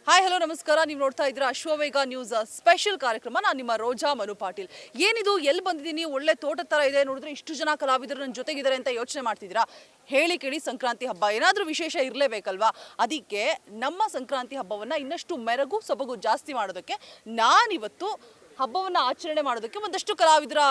Hi hello ನಮಸ್ಕಾರ. ನೀವು ನೋಡ್ತಾ ಇದ್ದೀರಾ ಅಶ್ವವೇಗ ನ್ಯೂಸ್ ಸ್ಪೆಷಲ್ ಕಾರ್ಯಕ್ರಮ. ನಾನು ನಿಮ್ಮ ರೋಜಾ ಮನು ಪಾಟೀಲ್. ಏನಿದು, ಎಲ್ಲಿ ಬಂದಿದ್ದೀನಿ, ಒಳ್ಳೆ ತೋಟದ ಥರ ಇದೆ, ನೋಡಿದ್ರೆ ಇಷ್ಟು ಜನ ಕಲಾವಿದರು ನನ್ನ ಜೊತೆಗಿದ್ದಾರೆ ಅಂತ ಯೋಚನೆ ಮಾಡ್ತಿದ್ದೀರಾ? ಹೇಳಿ ಕೇಳಿ, ಸಂಕ್ರಾಂತಿ ಹಬ್ಬ ಏನಾದರೂ ವಿಶೇಷ ಇರಲೇಬೇಕಲ್ವಾ? ಅದಕ್ಕೆ ನಮ್ಮ ಸಂಕ್ರಾಂತಿ ಹಬ್ಬವನ್ನು ಇನ್ನಷ್ಟು ಮೆರಗು ಸೊಬಗು ಜಾಸ್ತಿ ಮಾಡೋದಕ್ಕೆ ನಾನಿವತ್ತು ಹಬ್ಬವನ್ನು ಆಚರಣೆ ಮಾಡೋದಕ್ಕೆ ಒಂದಷ್ಟು ಕಲಾವಿದರ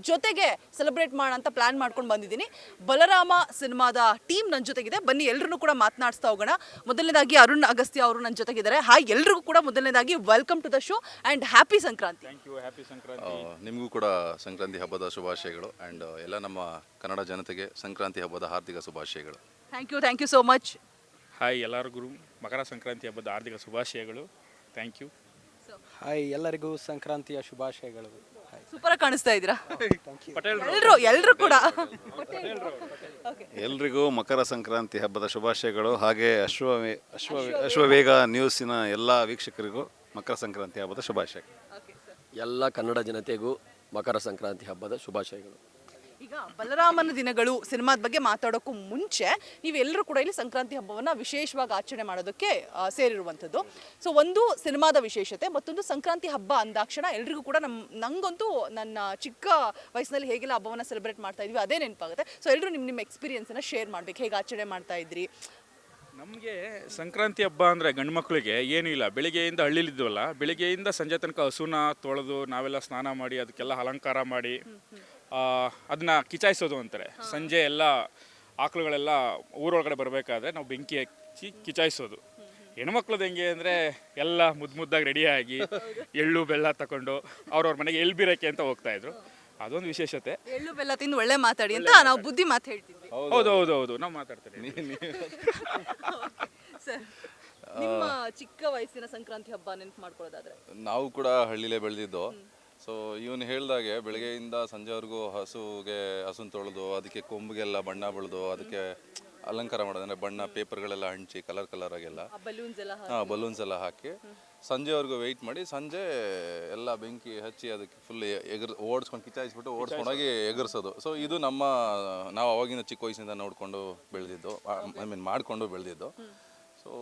ಜೊತೆಗೆ ಸೆಲೆಬ್ರೇಟ್ ಮಾಡೋಣ ಅಂತ ಪ್ಲಾನ್ ಮಾಡ್ಕೊಂಡು ಬಂದಿದ್ದೀನಿ. ಬಲರಾಮ ಸಿನಿಮಾದ ಟೀಮ್ ನನ್ನ ಜೊತೆಗಿದೆ. ಬನ್ನಿ ಎಲ್ಲರೂ ಕೂಡ ಮಾತನಾಡಿಸ್ತಾ ಹೋಗೋಣ. ಮೊದಲನೇದಾಗಿ ಅರುಣ್ ಅಗಸ್ತ್ಯ ಅವರು ನನ್ನ ಜೊತೆಗಿದ್ದಾರೆ. ಹಾಯ್ ಎಲ್ರಿಗೂ ಕೂಡ ಮೊದಲನೇದಾಗಿ welcome to the show and happy Sankranti. Thank you. Happy Sankranti. ನಿಮಗೂ ಕೂಡ ಸಂಕ್ರಾಂತಿ ಹಬ್ಬದ ಶುಭಾಶಯಗಳು ಆ್ಯಂಡ್ ಎಲ್ಲ ನಮ್ಮ ಕನ್ನಡ ಜನತೆಗೆ ಸಂಕ್ರಾಂತಿ ಹಬ್ಬದ ಹಾರ್ದಿಕ ಶುಭಾಶಯಗಳು. Thank you so much. Hi ಎಲ್ಲರಿಗೂ ಮಕರ ಸಂಕ್ರಾಂತಿ ಹಬ್ಬದ ಹಾರ್ದಿಕ ಶುಭಾಶಯಗಳು. Thank you. ಹಾಯ್ ಎಲ್ಲರಿಗೂ ಸಂಕ್ರಾಂತಿಯ ಶುಭಾಶಯಗಳು. ಸೂಪರ್ ಆಗಿ ಕಾಣಿಸ್ತಾ ಇದ್ದೀರಾ ಪಟೇಲ್ ಎಲ್ಲರೂ ಕೂಡ. ಎಲ್ರಿಗೂ ಮಕರ ಸಂಕ್ರಾಂತಿ ಹಬ್ಬದ ಶುಭಾಶಯಗಳು. ಹಾಗೆ ಅಶ್ವವೇಗ ನ್ಯೂಸಿನ ಎಲ್ಲ ವೀಕ್ಷಕರಿಗೂ ಮಕರ ಸಂಕ್ರಾಂತಿ ಹಬ್ಬದ ಶುಭಾಶಯಗಳು. ಎಲ್ಲ ಕನ್ನಡ ಜನತೆಗೂ ಮಕರ ಸಂಕ್ರಾಂತಿ ಹಬ್ಬದ ಶುಭಾಶಯಗಳು. ಈಗ ಬಲರಾಮನ ದಿನಗಳು ಸಿನಿಮಾದ ಬಗ್ಗೆ ಮಾತಾಡೋಕ್ಕೂ ಮುಂಚೆ ನೀವೆಲ್ಲರೂ ಕೂಡ ಇಲ್ಲಿ ಸಂಕ್ರಾಂತಿ ಹಬ್ಬವನ್ನು ವಿಶೇಷವಾಗಿ ಆಚರಣೆ ಮಾಡೋದಕ್ಕೆ ಸೇರಿರುವಂಥದ್ದು. ಸೊ ಒಂದು ಸಿನಿಮಾದ ವಿಶೇಷತೆ, ಮತ್ತೊಂದು ಸಂಕ್ರಾಂತಿ ಹಬ್ಬ ಅಂದಾಕ್ಷಣ ಎಲ್ರಿಗೂ ಕೂಡ ನಂಗಂತೂ ನನ್ನ ಚಿಕ್ಕ ವಯಸ್ಸಿನಲ್ಲಿ ಹೇಗೆಲ್ಲ ಹಬ್ಬವನ್ನು ಸೆಲೆಬ್ರೇಟ್ ಮಾಡ್ತಾ ಇದ್ವಿ ಅದೇ ನೆನಪಾಗುತ್ತೆ. ಸೊ ಎಲ್ಲರೂ ನಿಮ್ಮ ಎಕ್ಸ್ಪೀರಿಯನ್ಸನ್ನು ಶೇರ್ ಮಾಡಬೇಕು, ಹೇಗೆ ಆಚರಣೆ ಮಾಡ್ತಾ ಇದ್ರಿ? ನಮಗೆ ಸಂಕ್ರಾಂತಿ ಹಬ್ಬ ಅಂದರೆ ಗಂಡು ಮಕ್ಕಳಿಗೆ ಏನೂ ಇಲ್ಲ. ಬೆಳಿಗ್ಗೆಯಿಂದ ಹಳ್ಳಿಲಿದ್ವಲ್ಲ, ಬೆಳಿಗ್ಗೆಯಿಂದ ಸಂಜೆ ತನಕ ಹಸುನ ತೊಳೆದು ನಾವೆಲ್ಲ ಸ್ನಾನ ಮಾಡಿ ಅದಕ್ಕೆಲ್ಲ ಅಲಂಕಾರ ಮಾಡಿ ಅದನ್ನ ಕಿಚಾಯಿಸೋದು ಅಂತಾರೆ. ಸಂಜೆ ಎಲ್ಲ ಆಕಳುಗಳೆಲ್ಲ ಊರೊಳಗಡೆ ಬರಬೇಕಾದ್ರೆ ನಾವು ಬೆಂಕಿ ಹಚ್ಚಿ ಕಿಚಾಯಿಸೋದು. ಹೆಣ್ಮಕ್ಳದ್ದು ಹೆಂಗೆ ಅಂದರೆ ಎಲ್ಲ ಮುದ್ದಾಗಿ ರೆಡಿಯಾಗಿ ಎಳ್ಳು ಬೆಲ್ಲ ತಗೊಂಡು ಅವ್ರವ್ರ ಮನೆಗೆ ಎಳ್ಳು ಬೀರಕ್ಕೆ ಅಂತ ಹೋಗ್ತಾಯಿದ್ರು. ಅದೊಂದು ವಿಶೇಷತೆ. ಎಳ್ಳು ಬೆಲ್ಲ ತಿಂದು ಒಳ್ಳೆ ಮಾತಾಡಿ ಅಂತ ನಾವು ಬುದ್ಧಿ ಮಾತು ಹೇಳ್ತಿದ್ವಿ. ಹೌದು ನಾವು ಮಾತಾಡ್ತೇವೆ. ಸರ್, ನಿಮ್ಮ ಚಿಕ್ಕ ವಯಸ್ಸಿನ ಸಂಕ್ರಾಂತಿ ಹಬ್ಬ ನೆನಪು ಮಾಡ್ಕೊಳ್ಳೋದಾದ್ರೆ? ನಾವು ಕೂಡ ಹಳ್ಳಿಲೇ ಬೆಳೆದಿದ್ದು. ಸೊ ಇವನು ಹೇಳ್ದಾಗೆ ಬೆಳಗ್ಗೆಯಿಂದ ಸಂಜೆವರೆಗೂ ಹಸುನ ತೊಳೆದು ಅದಕ್ಕೆ ಕೊಂಬಿಗೆಲ್ಲ ಬಣ್ಣ ಬಳಿದು ಅದಕ್ಕೆ ಅಲಂಕಾರ ಮಾಡೋದು, ಅಂದರೆ ಬಣ್ಣ ಪೇಪರ್ಗಳೆಲ್ಲ ಹಂಚಿ ಕಲರ್ ಆಗೆಲ್ಲ ಬಲೂನ್ಸ್ ಎಲ್ಲ ಹಾಕಿ ಸಂಜೆವರೆಗೂ ವೆಯ್ಟ್ ಮಾಡಿ ಸಂಜೆ ಎಲ್ಲ ಬೆಂಕಿ ಹಚ್ಚಿ ಅದಕ್ಕೆ ಫುಲ್ ಓಡಿಸ್ಕೊಂಡು ಕಿಚಾಯಿಸ್ಬಿಟ್ಟು ಓಡಿಸ್ಕೊಂಡೋಗಿ ಎಗರಿಸೋದು. ಸೊ ಇದು ನಾವು ಅವಾಗಿನ ಚಿಕ್ಕ ವಯಸ್ಸಿಂದ ನೋಡಿಕೊಂಡು ಬೆಳೆದಿದ್ದು, ಮಾಡಿಕೊಂಡು ಬೆಳೆದಿದ್ದು. ಸೊ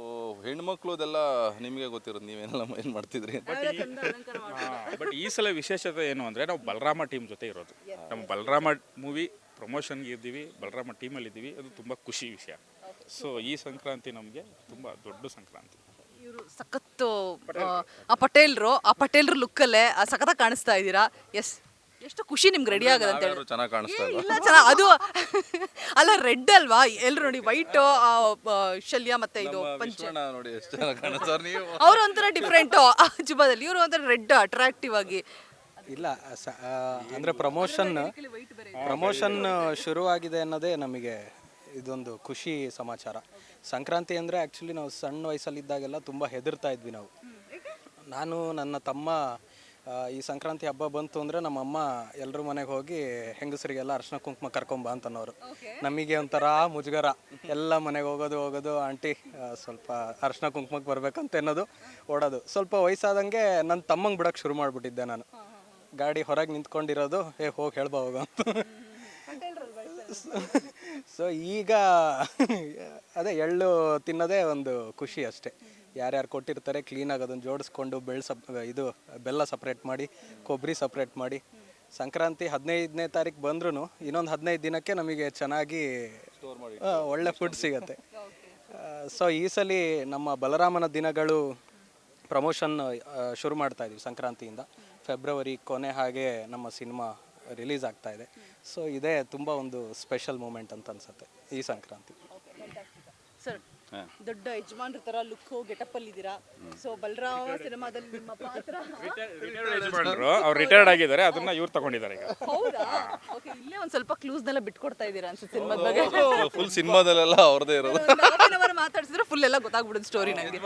ಹೆಣ್ಮಕ್ಳುದೆಲ್ಲ ನಿಮಗೆ ಗೊತ್ತಿರೋದು, ನೀವೇನೆಲ್ಲ ಏನು ಮಾಡ್ತಿದ್ರಿ. ಬಟ್ ಈ ಸಲ ವಿಶೇಷತೆ ಏನು ಅಂದರೆ ನಾವು ಬಲರಾಮ ಟೀಮ್ ಜೊತೆ ಇರೋದು. ನಮ್ಮ ಬಲರಾಮ ಮೂವಿ ಪ್ರಮೋಷನ್ಗೆ ಇದ್ದೀವಿ, ಬಲರಾಮ ಟೀಮಲ್ಲಿದ್ದೀವಿ. ಅದು ತುಂಬ ಖುಷಿ ವಿಷಯ. ಸೊ ಈ ಸಂಕ್ರಾಂತಿ ನಮಗೆ ತುಂಬ ದೊಡ್ಡ ಸಂಕ್ರಾಂತಿ. ಇವರು ಸಖತ್ತು ಆ ಪಟೇಲ್ರು ಲುಕ್ಕಲ್ಲೇ ಸಖತ್ತಾಗಿ ಕಾಣಿಸ್ತಾ ಇದ್ದೀರಾ. ಎಷ್ಟು ಖುಷಿ ನಿಮ್ಗೆ ರೆಡಿ ಆಗೋದು ಅಂತ ಹೇಳಿ. ಚೆನ್ನಾಗಿ ಕಾಣಿಸ್ತಾ ಇಲ್ಲ ಅದು ಅಲ್ಲ, ರೆಡ್ ಅಲ್ವಾ? ಎಲ್ಲರೂ ನೋಡಿ, ವೈಟ್ ಶಲ್ಯ ಮತ್ತೆ ಇದು ಪಂಚೆ ನೋಡಿ ಎಷ್ಟು ಚೆನ್ನಾಗಿ ಕಾಣಿಸ್ತಾರೆ. ನೀವು ಅವರು ಒಂಥರ ಡಿಫ್ರೆಂಟ್ ಜುಬಾದಲ್ಲಿ, ಇವರು ಒಂಥರ ರೆಡ್ ಅಟ್ರಾಕ್ಟಿವ್ ಆಗಿ. ಇಲ್ಲ ಅಂದರೆ ಪ್ರಮೋಷನ್ ಶುರುವಾಗಿದೆ ಅನ್ನೋದೇ ನಮಗೆ ಇದೊಂದು ಖುಷಿ ಸಮಾಚಾರ. ಸಂಕ್ರಾಂತಿ ಅಂದರೆ ಆ್ಯಕ್ಚುಲಿ ನಾವು ಸಣ್ಣ ವಯಸ್ಸಲ್ಲಿದ್ದಾಗೆಲ್ಲ ತುಂಬ ಹೆದರ್ತಾ ಇದ್ವಿ ನಾವು. ನಾನು ನನ್ನ ತಮ್ಮ ಈ ಸಂಕ್ರಾಂತಿ ಹಬ್ಬ ಬಂತು ಅಂದರೆ ನಮ್ಮಮ್ಮ ಎಲ್ಲರ ಮನೆಗೆ ಹೋಗಿ ಹೆಂಗಸರಿಗೆಲ್ಲ ಅರ್ಶಿನ ಕುಂಕುಮ ಕರ್ಕೊಂಬ ಅಂತನೋರು. ನಮಗೆ ಒಂಥರ ಮುಜುಗರ, ಎಲ್ಲ ಮನೆಗೆ ಹೋಗೋದು ಆಂಟಿ ಸ್ವಲ್ಪ ಅರ್ಶಿನ ಕುಂಕುಮಕ್ಕೆ ಬರ್ಬೇಕಂತ ಅನ್ನೋದು, ಓಡೋದು. ಸ್ವಲ್ಪ ವಯಸ್ಸಾದಂಗೆ ನನ್ನ ತಮ್ಮಂಗೆ ಬಿಡೋಕ್ಕೆ ಶುರು ಮಾಡಿಬಿಟ್ಟಿದ್ದೆ ನಾನು. ಗಾಡಿ ಹೊರಗೆ ನಿಂತ್ಕೊಂಡಿರೋದು, ಹೋಗಿ ಹೇಳ್ಬಾ ಹೋಗೋ ಅಂತ. ಸೊ ಈಗ ಅದೇ ಎಳ್ಳು ತಿನ್ನೋದೇ ಒಂದು ಖುಷಿ ಅಷ್ಟೇ. ಯಾರ್ಯಾರು ಕೊಟ್ಟಿರ್ತಾರೆ ಕ್ಲೀನಾಗಿ ಅದನ್ನು ಜೋಡಿಸ್ಕೊಂಡು ಇದು ಬೆಲ್ಲ ಸಪ್ರೇಟ್ ಮಾಡಿ, ಕೊಬ್ಬರಿ ಸಪ್ರೇಟ್ ಮಾಡಿ, ಸಂಕ್ರಾಂತಿ 15ನೇ ತಾರೀಕು ಬಂದ್ರೂ ಇನ್ನೊಂದು 15 ದಿನಕ್ಕೆ ನಮಗೆ ಚೆನ್ನಾಗಿ ಒಳ್ಳೆ ಫುಡ್ ಸಿಗತ್ತೆ. ಸೊ ಈ ಸಲ ನಮ್ಮ ಬಲರಾಮನ ದಿನಗಳು ಪ್ರಮೋಷನ್ ಶುರು ಮಾಡ್ತಾ ಇದೀವಿ ಸಂಕ್ರಾಂತಿಯಿಂದ. ಫೆಬ್ರವರಿ ಕೊನೆ ಹಾಗೆ ನಮ್ಮ ಸಿನಿಮಾ ರಿಲೀಸ್ ಆಗ್ತಾ ಇದೆ. ಸೊ ಇದೇ ತುಂಬ ಒಂದು ಸ್ಪೆಷಲ್ ಮೂಮೆಂಟ್ ಅಂತ ಅನ್ಸುತ್ತೆ ಈ ಸಂಕ್ರಾಂತಿ. ಸರ್, ದೊಡ್ಡ ಯಜಮಾನ್ರ ತರ ಲುಕ್ ಗೆಟಪ್ ಅಲ್ಲಿ ಇದ್ದೀರಾ. ಸೊ ಬಲರಾಮ ಸಿನಿಮಾದಲ್ಲಿ ನಿಮ್ಮ ಪಾತ್ರ ಅವ್ರು ರಿಟೈರ್ಡ್ ಆಗಿದ್ದಾರೆ, ಅದನ್ನ ಇವ್ರು ತಗೊಂಡಿದ್ದಾರೆ ಈಗ. ಹೌದಾ? ಓಕೆ, ಇಲ್ಲೇ ಒಂದ್ ಸ್ವಲ್ಪ ಕ್ಲೂಸ್ನೆಲ್ಲ ಬಿಟ್ಕೊಡ್ತಾ ಇದ್ದೀರಾ ಅನ್ಸುತ್ತೆ ಸಿನಿಮಾದ ಬಗ್ಗೆ. ಫುಲ್ ಸಿನಿಮಾದಲ್ಲೆಲ್ಲ ಅವ್ರದೇ ಇರೋದು. ಮಾತಾಡ್ಸಿದ್ರೆ ಫುಲ್ ಎಲ್ಲ ಗೊತ್ತಾಗ್ಬಿಡುತ್ತೆ ಸ್ಟೋರಿ ನಂಗೆ.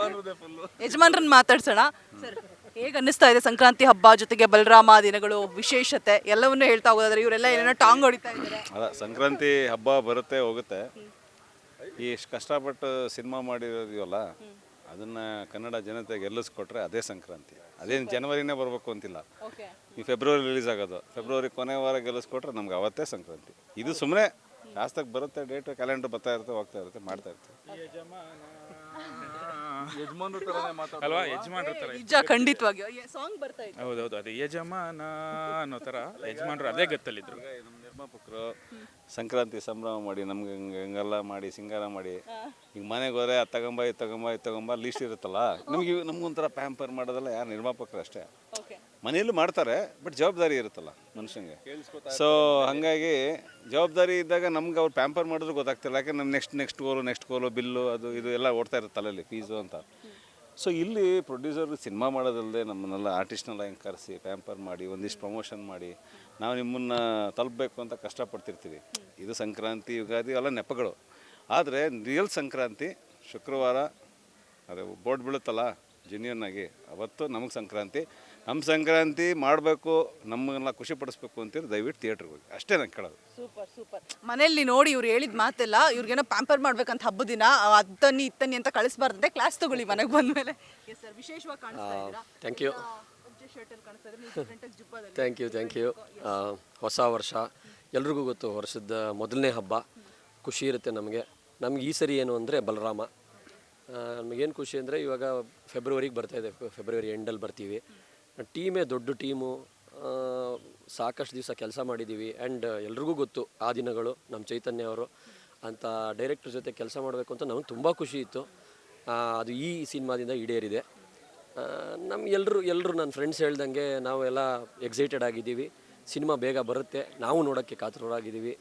ಯಜಮಾನ್ರನ್ನ ಮಾತಾಡ್ಸೋಣ. ಸರ್, ಹೇಗೆ ಅನ್ನಿಸ್ತಾ ಇದೆ ಸಂಕ್ರಾಂತಿ ಹಬ್ಬ ಜೊತೆಗೆ ಬಲರಾಮ ದಿನಗಳು ವಿಶೇಷತೆ ಎಲ್ಲವನ್ನೂ ಹೇಳ್ತಾ ಹೋಗೋದಾದ್ರೆ ಇವರೆಲ್ಲ ಏನೇನೋ ಟಾಂಗ್ ಹೊಡಿತಾ ಇದ್ದಾರೆ. ಅಲ್ಲ, ಸಂಕ್ರಾಂತಿ ಹಬ್ಬ ಬರುತ್ತೆ ಹೋಗುತ್ತೆ. ಈ ಕಷ್ಟಪಟ್ಟು ಸಿನಿಮಾ ಮಾಡಿರೋದಿವಲ್ಲ, ಅದನ್ನು ಕನ್ನಡ ಜನತೆಗೆ ಗೆಲ್ಲಿಸ್ಕೊಟ್ರೆ ಅದೇ ಸಂಕ್ರಾಂತಿ. ಅದೇನು ಜನವರಿನೇ ಬರಬೇಕು ಅಂತಿಲ್ಲ. ಈ ಫೆಬ್ರವರಿ ರಿಲೀಸ್ ಆಗೋದು, ಫೆಬ್ರವರಿ ಕೊನೆ ವಾರ ಗೆಲ್ಲಿಸ್ಕೊಟ್ರೆ ನಮ್ಗೆ ಅವತ್ತೇ ಸಂಕ್ರಾಂತಿ. ಇದು ಸುಮ್ಮನೆ ಶಾಸ್ತ್ರಕ್ಕೆ ಬರುತ್ತೆ, ಡೇಟ್ ಕ್ಯಾಲೆಂಡರ್ ಬರ್ತಾ ಇರುತ್ತೆ, ಹೋಗ್ತಾ ಇರುತ್ತೆ, ಮಾಡ್ತಾ ಇರ್ತೀವಿ. ಯಜಮಾನ್ರ ಥರನೇ ಅಲ್ವಾ ಯಜಮಾನ್ರ ಥರ ನಿಜ ಖಂಡಿತವಾಗಿ ಸಾಂಗ್ ಬರ್ತಾ ಇದೆ. ಹೌದೌದು, ಅದು ಯಜಮಾನ ಅನ್ನೋ ಥರ ಯಜಮಾನ್ರು ಅದೇ ಗತ್ತಲ್ಲಿದ್ರು. ನಮ್ಮ ನಿರ್ಮಾಪಕರು ಸಂಕ್ರಾಂತಿ ಸಂಭ್ರಮ ಮಾಡಿ ನಮ್ಗೆ ಹಂಗೆಲ್ಲ ಮಾಡಿ ಸಿಂಗಾರ ಮಾಡಿ ಈಗ ಮನೆಗೆ ಹೋದ್ರೆ ಅದು ತಗೊಂಬ ಲೀಸ್ಟ್ ಇರುತ್ತಲ್ಲ, ನಮ್ಗೊಂಥರ ಪ್ಯಾಂಪರ್ ಮಾಡೋದಲ್ಲ ಯಾರು ನಿರ್ಮಾಪಕರು ಅಷ್ಟೇ. ಓಕೆ. ಮನೆಯಲ್ಲೂ ಮಾಡ್ತಾರೆ, ಬಟ್ ಜವಾಬ್ದಾರಿ ಇರುತ್ತಲ್ಲ ಮನುಷ್ಯಂಗೆ. ಸೊ ಹಾಗಾಗಿ ಜವಾಬ್ದಾರಿ ಇದ್ದಾಗ ನಮ್ಗೆ ಅವ್ರು ಪ್ಯಾಂಪರ್ ಮಾಡಿದ್ರು ಗೊತ್ತಾಗ್ತಿಲ್ಲ, ಯಾಕೆ ನಮ್ಮ ನೆಕ್ಸ್ಟ್ ಗೋಲು ಬಿಲ್ಲು ಅದು ಇದು ಎಲ್ಲ ಓಡ್ತಾ ಇರುತ್ತೆ ತಲೆಯಲ್ಲಿ ಫೀಸು ಅಂತ. ಸೊ ಇಲ್ಲಿ ಪ್ರೊಡ್ಯೂಸರ್ ಸಿನಿಮಾ ಮಾಡೋದಲ್ಲದೆ ನಮ್ಮನ್ನೆಲ್ಲ ಆರ್ಟಿಸ್ಟ್ನೆಲ್ಲ ಹೆಂಗೆ ಕರೆಸಿ ಪ್ಯಾಂಪರ್ ಮಾಡಿ ಒಂದಿಷ್ಟು ಪ್ರಮೋಷನ್ ಮಾಡಿ ನಾವು ನಿಮ್ಮನ್ನು ತಲುಪಬೇಕು ಅಂತ ಕಷ್ಟಪಡ್ತಿರ್ತೀವಿ. ಇದು ಸಂಕ್ರಾಂತಿ ಯುಗಾದಿ ಎಲ್ಲ ನೆಪಗಳು. ಆದರೆ ರಿಯಲ್ ಸಂಕ್ರಾಂತಿ ಶುಕ್ರವಾರ ಅದೇ ಬೋರ್ಡ್ ಬೀಳುತ್ತಲ್ಲ ಜೆನ್ಯೂನ್ ಆಗಿ, ಅವತ್ತು ನಮಗೆ ಸಂಕ್ರಾಂತಿ. ನಮ್ಮ ಸಂಕ್ರಾಂತಿ ಮಾಡಬೇಕು, ನಮ್ಮನ್ನೆಲ್ಲ ಖುಷಿ ಪಡಿಸ್ಬೇಕು ಅಂತೀರಿ, ದಯವಿಟ್ಟು ಥಿಯೇಟ್ರಿಗೆ ಹೋಗಿ, ಅಷ್ಟೇ ನಂಗೆ ಕೇಳೋದು. ಸೂಪರ್. ಮನೆಯಲ್ಲಿ ನೋಡಿ ಇವ್ರು ಹೇಳಿದ ಮಾತೆಲ್ಲ, ಇವ್ರಿಗೇನೋ ಪ್ಯಾಂಪರ್ ಮಾಡ್ಬೇಕಂತ ಹಬ್ಬದ ದಿನ ಅತ್ತನ್ನಿ ಇತ್ತನ್ನಿ ಅಂತ ಕಳಿಸ್ಬಾರ್ದಂತೆ, ಕ್ಲಾಸ್ ತಗೊಳ್ಳಿ ಮನೆಗೆ ಬಂದಮೇಲೆ. ಎಸ್ ಸರ್, ವಿಶೇಷವಾಗಿ ಕಾಣಿಸ್ತಾ ಇದ್ದೀರಾ. Thank you. Thank you. ಹೊಸ ವರ್ಷ ಎಲ್ರಿಗೂ ಗೊತ್ತು, ವರ್ಷದ ಮೊದಲನೇ ಹಬ್ಬ, ಖುಷಿ ಇರುತ್ತೆ ನಮಗೆ. ಈ ಸರಿ ಏನು ಅಂದರೆ ಬಲರಾಮ. ನಮಗೇನು ಖುಷಿ ಅಂದರೆ ಇವಾಗ ಫೆಬ್ರವರಿಗೆ ಬರ್ತಾಯಿದೆ, ಫೆಬ್ರವರಿ ಎಂಡಲ್ಲಿ ಬರ್ತೀವಿ. ಟೀಮೇ ದೊಡ್ಡ ಟೀಮು, ಸಾಕಷ್ಟು ದಿವಸ ಕೆಲಸ ಮಾಡಿದ್ದೀವಿ. ಆ್ಯಂಡ್ ಎಲ್ರಿಗೂ ಗೊತ್ತು ಆ ದಿನಗಳು. ನಮ್ಮ ಚೈತನ್ಯ ಅವರು ಅಂತ ಡೈರೆಕ್ಟರ್ ಜೊತೆ ಕೆಲಸ ಮಾಡಬೇಕು ಅಂತ ನಮಗೆ ತುಂಬ ಖುಷಿ ಇತ್ತು. ಅದು ಈ ಸಿನಿಮಾದಿಂದ ಈಡೇರಿದೆ. ಎಲ್ಲರೂ ನನ್ನ ಫ್ರೆಂಡ್ಸ್ ಹೇಳ್ದಂಗೆ ನಾವೆಲ್ಲ ಎಕ್ಸೈಟೆಡ್ ಆಗಿದ್ದೀವಿ. ಸಿನಿಮಾ ಬೇಗ ಬರುತ್ತೆ, ನಾವು ನೋಡೋಕ್ಕೆ ಕಾತುರರಾಗಿದ್ದೀವಿ.